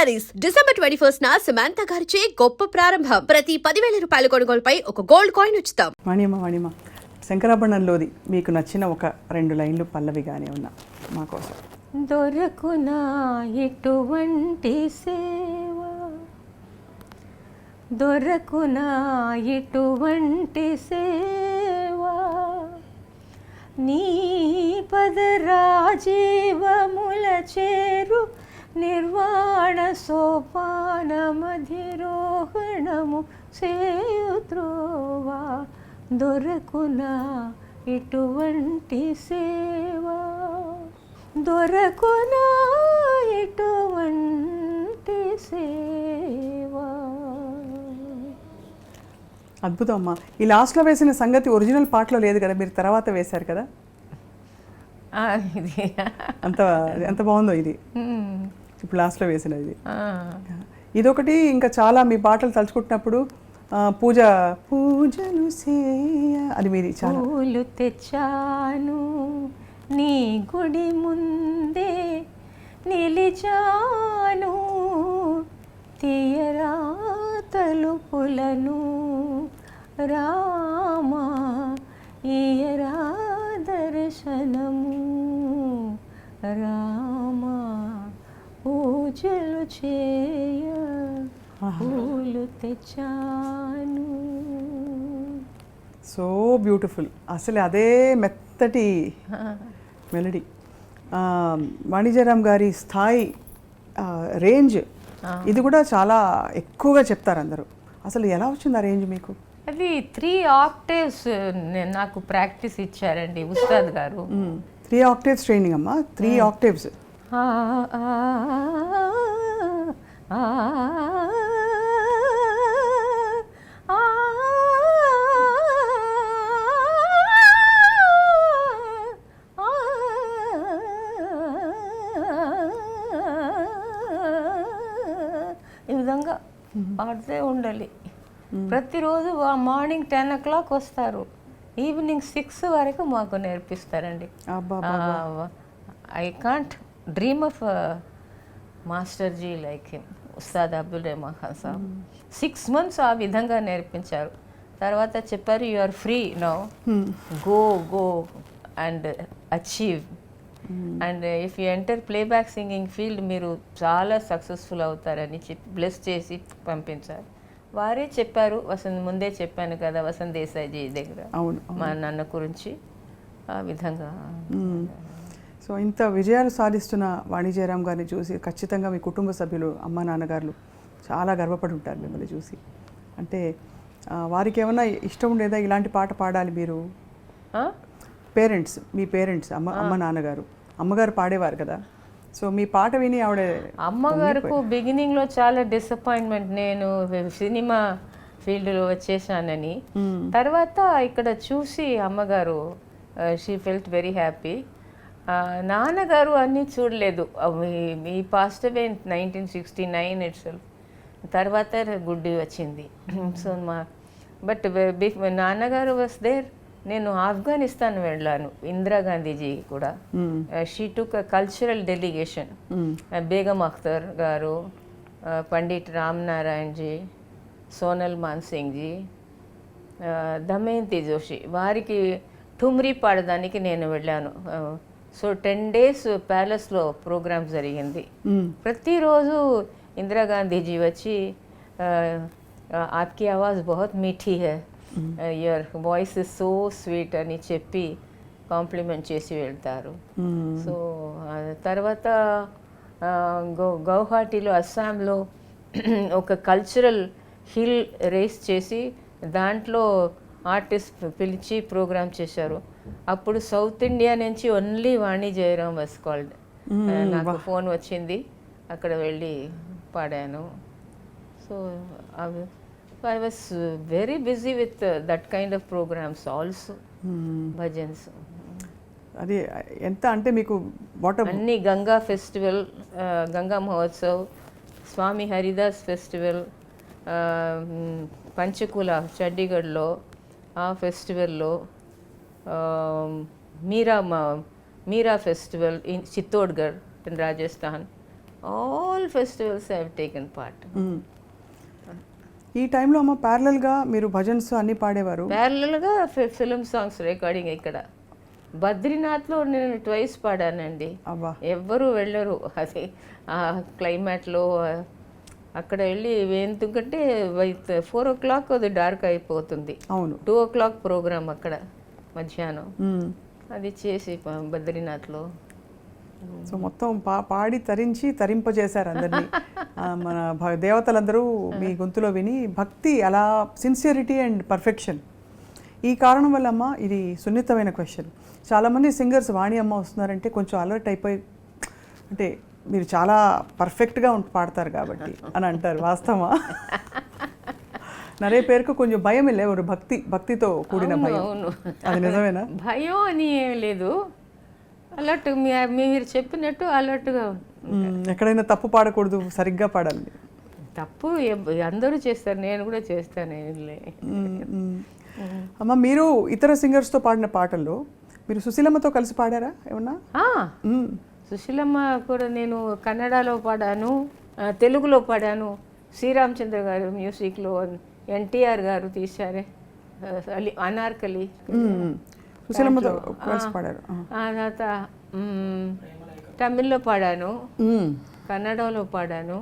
Saris December 21 Samantha గారిచే గొప్ప ప్రారంభం. ప్రతి 10,000 రూపాయల కొనుగోలుపై ఒక గోల్డ్ కాయిన్ ఉచితం. మణిమ శంకరాభరణంలోది మీకు నచ్చిన ఒక 2 లైన్లు పల్లవిగానే ఉన్నా మా కోసం. దొరకునా ఎటువంటి సేవ, దొరకునా ఎటువంటి సేవ, నీ పదరాజీవముల చేరు నిర్వాణ సోపాన మధిరోహణము సేయుత్రోవా, దొరకునా ఇటువంటి సేవ, దొరకునా ఇటువంటి సేవ. అద్భుతం అమ్మా. ఈ లాస్ట్లో వేసిన సంగతి ఒరిజినల్ పాటలో లేదు కదా, మీరు తర్వాత వేశారు కదా. ఇది ఎంత బాగుందో ఇది ఇప్పుడు లాస్ట్లో వేసిన ఇది. ఇదొకటి ఇంకా చాలా మీ పాటలు తలుచుకుంటున్నప్పుడు పూజలు చేయ అది మీది చాలా. పూలు తెచ్చాను నీ గుడి ముందే నిలిచాను, తీయరా తలుపులను రామా ఈయరా దర్శనము రామా, పూజలు చేయ పూలు తెచ్చాను. So beautiful. అసలు అదే మెత్తటి మెలడీ. వాణిజ్యరామ్ గారి స్థాయి రేంజ్ ఇది కూడా చాలా ఎక్కువగా చెప్తారు అందరూ. అసలు ఎలా వచ్చింది ఆ రేంజ్ మీకు? అది 3 octaves నాకు ప్రాక్టీస్ ఇచ్చారండి ఉస్తాద్ గారు. 3 octaves ట్రైనింగ్ అమ్మా. 3 octaves. ఈ విధంగా పాడుతూ ఉండాలి. ప్రతిరోజు మార్నింగ్ 10 o'clock వస్తారు, ఈవినింగ్ 6 వరకు మాకు నేర్పిస్తారండి. I can't dream of master ji like him, Ustad Abdul Rehman Khan Sahab. 6 months ఆ విధంగా నేర్పించారు. తర్వాత చెప్పారు, you are free now, go and achieve, and if you enter playback singing field మీరు చాలా సక్సెస్ఫుల్ అవుతారని చెప్పి బ్లెస్ చేసి పంపించారు. వారే చెప్పారు, ముందే చెప్పాను కదా వసంత్ దేశాయ్జీ దగ్గర మా నాన్న గురించి ఆ విధంగా. సో ఇంత విజయాలు సాధిస్తున్న వాణిజ్యరామ్ గారిని చూసి ఖచ్చితంగా మీ కుటుంబ సభ్యులు అమ్మ నాన్నగారు చాలా గర్వపడి ఉంటారు మిమ్మల్ని చూసి. అంటే వారికి ఏమన్నా ఇష్టం ఉండేదా ఇలాంటి పాట పాడాలి మీరు? పేరెంట్స్, మీ పేరెంట్స్ అమ్మ నాన్నగారు, అమ్మగారు పాడేవారు కదా, సో మీ పాట విని ఆవిడ అమ్మగారికి బిగినింగ్లో చాలా డిసప్పాయింట్మెంట్, నేను సినిమా ఫీల్డ్లో వచ్చేసానని. తర్వాత ఇక్కడ చూసి అమ్మగారు షీ ఫెల్ట్ వెరీ హ్యాపీ. నాన్నగారు అన్నీ చూడలేదు, ఈ పాస్ట్ అవే 1969 ఇట్సెల్ఫ్. తర్వాత గుడ్డి వచ్చింది. సో బట్ నాన్నగారు వాస్ దేర్. నేను ఆఫ్ఘనిస్తాన్ వెళ్ళాను, ఇందిరాగాంధీజీ కూడా. She took cultural delegation. Begum Akhtar గారు, పండిట్ రామ్ నారాయణ్ జీ, సోనల్ మాన్సింగ్ జీ, దమయంతి జోషి, వారికి ఠుమ్రీ పాడడానికి నేను వెళ్ళాను. సో 10 days ప్యాలెస్లో ప్రోగ్రామ్ జరిగింది. ప్రతిరోజు ఇందిరాగాంధీజీ వచ్చి ఆప్కి ఆవాజ్ బహుత్ మీఠీ హై, your voice is so sweet అని చెప్పి కాంప్లిమెంట్ చేసి వెళ్తారు. సో తర్వాత గౌహాటీలో అస్సాంలో ఒక కల్చరల్ హిల్ రేస్ చేసి దాంట్లో ఆర్టిస్ట్ పిలిచి ప్రోగ్రామ్ చేశారు. అప్పుడు సౌత్ ఇండియా నుంచి only Vani Jayaram was called. నాకు ఫోన్ వచ్చింది, అక్కడ వెళ్ళి పాడాను. So I was very busy with that kind of programs also, bhajans. అది ఎంత అంటే మీకు అన్ని గంగా ఫెస్టివల్, గంగా మహోత్సవ్, స్వామి హరిదాస్ ఫెస్టివల్, పంచకుల చండీగఢ్లో ఆ ఫెస్టివల్లో, Meera festival in Chittorgarh in Rajasthan, all festivals I have taken part. ఈ టైంలో అమ్మ ప్యారలల్గా మీరు భజన్స్ అన్నీ పాడేవారు. ప్యారలల్గా ఫిలిం సాంగ్స్ రికార్డింగ్ ఇక్కడ బద్రీనాథ్లో నేను ట్వైస్ పాడానండి. అబ్బా. ఎవ్వరూ వెళ్ళరు అది ఆ క్లైమేట్లో. అక్కడ వెళ్ళి ఎందుకంటే 4 o'clock అది డార్క్ అయిపోతుంది. అవును. 2 o'clock ప్రోగ్రామ్ అక్కడ మధ్యాహ్నం అది చేసి బద్రీనాథ్లో. సో మొత్తం పాడి తరింపజేశారు అందరినీ. మన దేవతలందరూ మీ గొంతులో విని భక్తి అలా సిన్సియరిటీ అండ్ పర్ఫెక్షన్. ఈ కారణం వల్ల అమ్మ ఇది సున్నితమైన క్వశ్చన్. చాలామంది సింగర్స్ వాణి అమ్మ వస్తున్నారంటే కొంచెం అలర్ట్ అయిపోయి, అంటే మీరు చాలా పర్ఫెక్ట్గా పాడతారు కాబట్టి అని అంటారు. వాస్తవా? నరే పేరుకు కొంచెం భయం వెళ్ళే ఒక భక్తితో కూడిన భయం. అవును, అది నిజమేనా? భయం అని ఏం లేదు, అలర్ట్ మీరు చెప్పినట్టు అలర్ట్గా. ఎక్కడైనా తప్పు పాడకూడదు, సరిగ్గా పాడాలి. తప్పు అందరూ చేస్తారు, నేను కూడా చేస్తాను. అమ్మ మీరు ఇతర సింగర్స్తో పాడిన పాటల్లో మీరు సుశీలమ్మతో కలిసి పాడారా ఏమన్నా? సుశీలమ్మ కూడా నేను కన్నడలో పాడాను, తెలుగులో పాడాను. శ్రీరామచంద్ర గారు మ్యూజిక్లో, ఎన్టీఆర్ గారు తీశారే అనార్కలి, సుశీలమ్మతో కలిసి పాడారు. తర్వాత తమిళ్లో పాడాను, కన్నడలో పాడాను.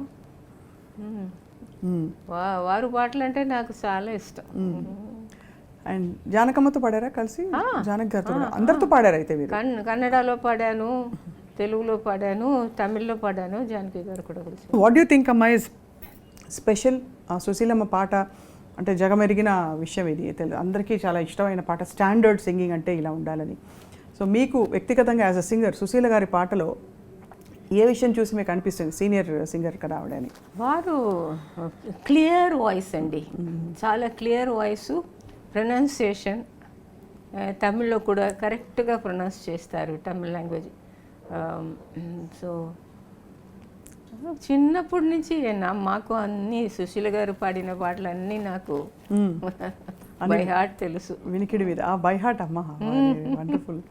వారు పాటలు అంటే నాకు చాలా ఇష్టం. అండ్ జానకమ్మతో పాడారా కలిసి? జానక్ గారితో అందరితో పాడారు అయితే మీరు? కన్నడలో పాడాను, తెలుగులో పాడాను, తమిళ్లో పాడాను. జానకి గారు కూడా కలిసి. వాట్ యూ థింక్ అమ్మా ఇస్ స్పెషల్? సుశీలమ్మ పాట అంటే జగమెరిగిన విషయం ఇది, అందరికీ చాలా ఇష్టమైన పాట. స్టాండర్డ్ సింగింగ్ అంటే ఇలా ఉండాలని. సో మీకు వ్యక్తిగతంగా యాజ్ అ సింగర్ సుశీల గారి పాటలో ఏ విషయం చూసి మీకు అనిపిస్తుంది సీనియర్ సింగర్ కదా ఆవిడని? వారు క్లియర్ వాయిస్ అండి, చాలా క్లియర్ వాయిస్, ప్రొనౌన్సియేషన్. తమిళ్లో కూడా కరెక్ట్గా ప్రొనౌన్స్ చేస్తారు, తమిళ్ లాంగ్వేజ్. సో చిన్నప్పటి నుంచి మాకు అన్ని సుశీల గారు పాడిన పాటలు అన్నీ నాకు బై హార్ట్ తెలుసు. వినికిడి మీద బై హార్ట్ అమ్మ, వండర్ఫుల్.